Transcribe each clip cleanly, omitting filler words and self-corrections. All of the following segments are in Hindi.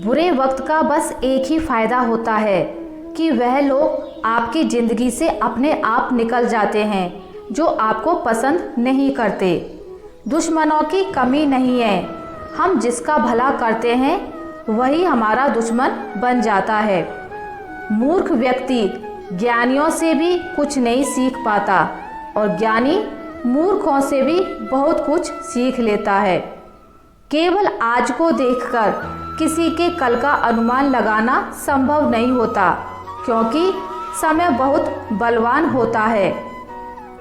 बुरे वक्त का बस एक ही फ़ायदा होता है कि वह लोग आपकी ज़िंदगी से अपने आप निकल जाते हैं जो आपको पसंद नहीं करते। दुश्मनों की कमी नहीं है, हम जिसका भला करते हैं वही हमारा दुश्मन बन जाता है। मूर्ख व्यक्ति ज्ञानियों से भी कुछ नहीं सीख पाता और ज्ञानी मूर्खों से भी बहुत कुछ सीख लेता है। केवल आज को देखकर किसी के कल का अनुमान लगाना संभव नहीं होता, क्योंकि समय बहुत बलवान होता है।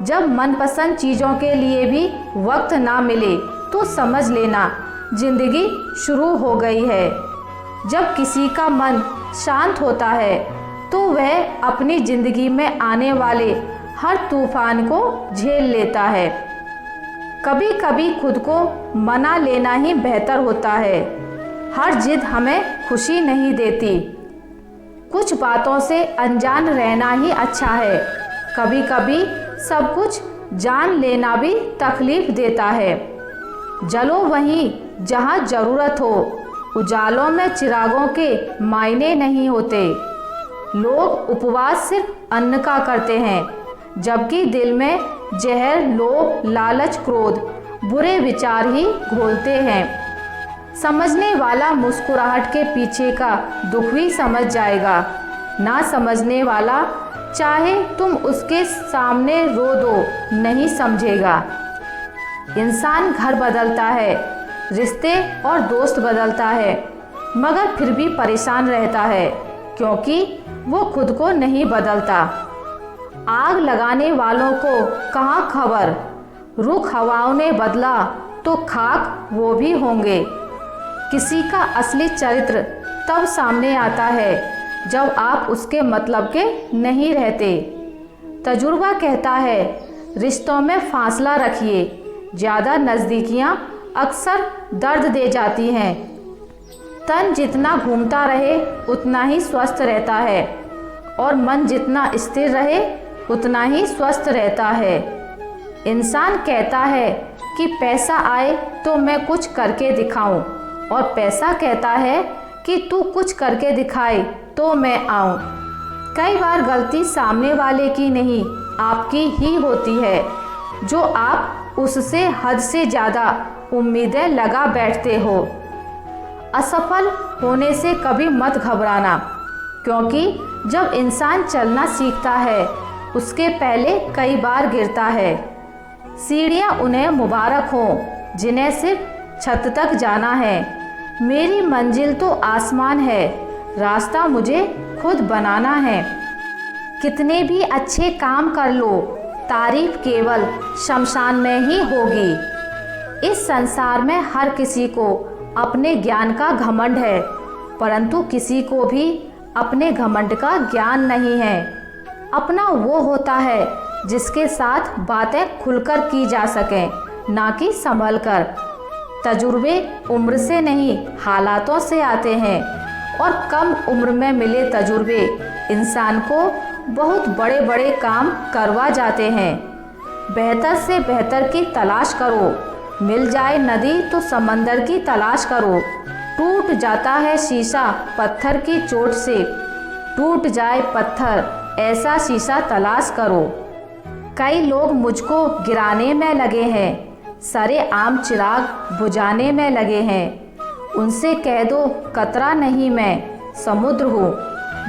जब मनपसंद चीज़ों के लिए भी वक्त ना मिले तो समझ लेना जिंदगी शुरू हो गई है। जब किसी का मन शांत होता है तो वह अपनी ज़िंदगी में आने वाले हर तूफान को झेल लेता है। कभी कभी खुद को मना लेना ही बेहतर होता है। हर जिद हमें खुशी नहीं देती। कुछ बातों से अनजान रहना ही अच्छा है। कभी कभी सब कुछ जान लेना भी तकलीफ देता है। जलो वहीं जहाँ ज़रूरत हो, उजालों में चिरागों के मायने नहीं होते। लोग उपवास सिर्फ अन्न का करते हैं, जबकि दिल में जहर, लोभ, लालच, क्रोध, बुरे विचार ही घोलते हैं। समझने वाला मुस्कुराहट के पीछे का दुख भी समझ जाएगा। ना समझने वाला चाहे तुम उसके सामने रो दो, नहीं समझेगा। इंसान घर बदलता है, रिश्ते और दोस्त बदलता है, मगर फिर भी परेशान रहता है, क्योंकि वो खुद को नहीं बदलता। आग लगाने वालों को कहाँ खबर, रुख हवाओं ने बदला तो खाक वो भी होंगे। किसी का असली चरित्र तब सामने आता है जब आप उसके मतलब के नहीं रहते। तजुर्बा कहता है रिश्तों में फासला रखिए, ज़्यादा नज़दीकियाँ अक्सर दर्द दे जाती हैं। तन जितना घूमता रहे उतना ही स्वस्थ रहता है और मन जितना स्थिर रहे उतना ही स्वस्थ रहता है। इंसान कहता है कि पैसा आए तो मैं कुछ करके दिखाऊं, और पैसा कहता है कि तू कुछ करके दिखाए तो मैं आऊं। कई बार गलती सामने वाले की नहीं, आपकी ही होती है, जो आप उससे हद से ज़्यादा उम्मीदें लगा बैठते हो। असफल होने से कभी मत घबराना, क्योंकि जब इंसान चलना सीखता है उसके पहले कई बार गिरता है। सीढ़ियाँ उन्हें मुबारक हों जिन्हें सिर्फ छत तक जाना है। मेरी मंजिल तो आसमान है, रास्ता मुझे खुद बनाना है। कितने भी अच्छे काम कर लो, तारीफ केवल शमशान में ही होगी। इस संसार में हर किसी को अपने ज्ञान का घमंड है, परंतु किसी को भी अपने घमंड का ज्ञान नहीं है। अपना वो होता है जिसके साथ बातें खुलकर की जा सकें, ना कि संभल कर। तजुर्बे उम्र से नहीं हालातों से आते हैं, और कम उम्र में मिले तजुर्बे इंसान को बहुत बड़े बड़े काम करवा जाते हैं। बेहतर से बेहतर की तलाश करो, मिल जाए नदी तो समंदर की तलाश करो। टूट जाता है शीशा पत्थर की चोट से, टूट जाए पत्थर ऐसा शीशा तलाश करो। कई लोग मुझको गिराने में लगे हैं, सरे आम चिराग बुझाने में लगे हैं। उनसे कह दो कतरा नहीं मैं समुद्र हूँ,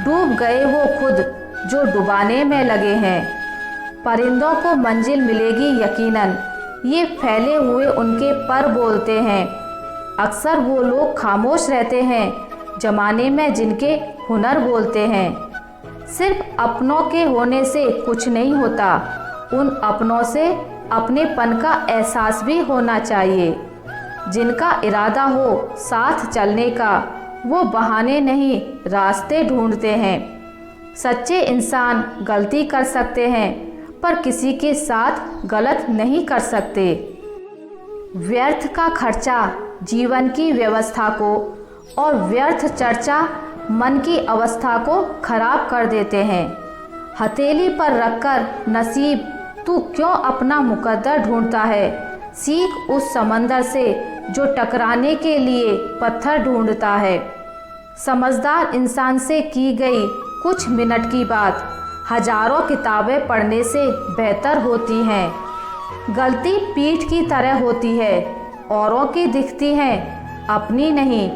डूब गए वो खुद जो डुबाने में लगे हैं। परिंदों को मंजिल मिलेगी यकीनन, ये फैले हुए उनके पर बोलते हैं। अक्सर वो लोग खामोश रहते हैं जमाने में जिनके हुनर बोलते हैं। सिर्फ अपनों के होने से कुछ नहीं होता, उन अपनों से अपनेपन का एहसास भी होना चाहिए। जिनका इरादा हो साथ चलने का, वो बहाने नहीं रास्ते ढूंढते हैं। सच्चे इंसान गलती कर सकते हैं, पर किसी के साथ गलत नहीं कर सकते। व्यर्थ का खर्चा जीवन की व्यवस्था को और व्यर्थ चर्चा मन की अवस्था को खराब कर देते हैं। हथेली पर रखकर नसीब तू क्यों अपना मुकद्दर ढूंढता है, सीख उस समंदर से जो टकराने के लिए पत्थर ढूंढता है। समझदार इंसान से की गई कुछ मिनट की बात हजारों किताबें पढ़ने से बेहतर होती हैं। गलती पीठ की तरह होती है, औरों की दिखती है, अपनी नहीं।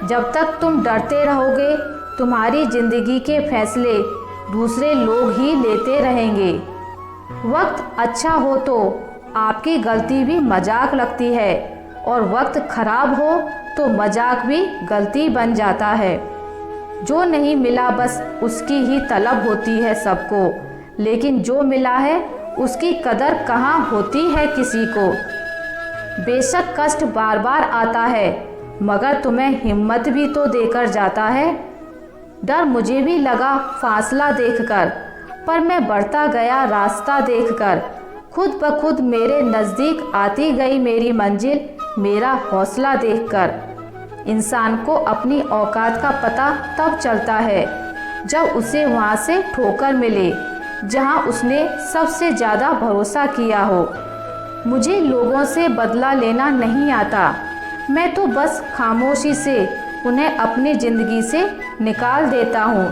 जब तक तुम डरते रहोगे, तुम्हारी जिंदगी के फैसले दूसरे लोग ही लेते रहेंगे। वक्त अच्छा हो तो आपकी गलती भी मजाक लगती है, और वक्त खराब हो तो मजाक भी गलती बन जाता है। जो नहीं मिला बस उसकी ही तलब होती है सबको, लेकिन जो मिला है उसकी कदर कहाँ होती है किसी को। बेशक कष्ट बार बार आता है, मगर तुम्हें हिम्मत भी तो देकर जाता है। डर मुझे भी लगा फासला देखकर, पर मैं बढ़ता गया रास्ता देखकर। खुद ब खुद मेरे नज़दीक आती गई मेरी मंजिल, मेरा हौसला देखकर। इंसान को अपनी औकात का पता तब चलता है जब उसे वहाँ से ठोकर मिले जहाँ उसने सबसे ज़्यादा भरोसा किया हो। मुझे लोगों से बदला लेना नहीं आता, मैं तो बस खामोशी से उन्हें अपनी ज़िंदगी से निकाल देता हूँ।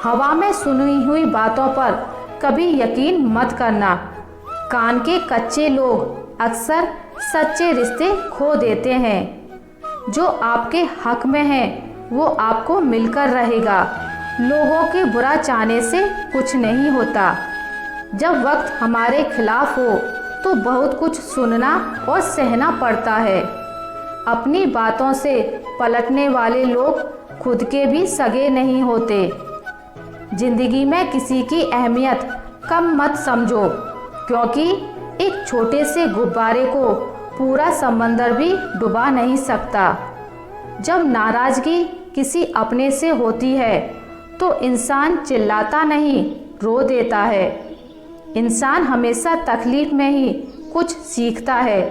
हवा में सुनी हुई बातों पर कभी यकीन मत करना। कान के कच्चे लोग अक्सर सच्चे रिश्ते खो देते हैं। जो आपके हक में है वो आपको मिलकर रहेगा। लोगों के बुरा चाहने से कुछ नहीं होता। जब वक्त हमारे खिलाफ हो तो बहुत कुछ सुनना और सहना पड़ता है। अपनी बातों से पलटने वाले लोग खुद के भी सगे नहीं होते। जिंदगी में किसी की अहमियत कम मत समझो, क्योंकि एक छोटे से गुब्बारे को पूरा समंदर भी डुबा नहीं सकता। जब नाराज़गी किसी अपने से होती है तो इंसान चिल्लाता नहीं, रो देता है। इंसान हमेशा तकलीफ में ही कुछ सीखता है।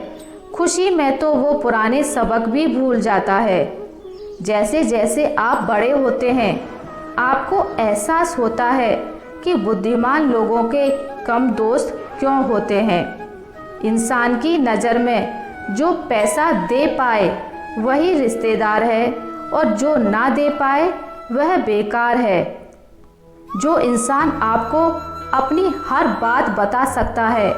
खुशी में तो वो पुराने सबक भी भूल जाता है। जैसे जैसे आप बड़े होते हैं, आपको एहसास होता है कि बुद्धिमान लोगों के कम दोस्त क्यों होते हैं। इंसान की नज़र में जो पैसा दे पाए वही रिश्तेदार है, और जो ना दे पाए वह बेकार है। जो इंसान आपको अपनी हर बात बता सकता है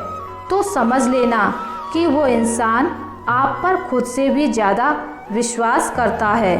तो समझ लेना कि वो इंसान आप पर खुद से भी ज़्यादा विश्वास करता है।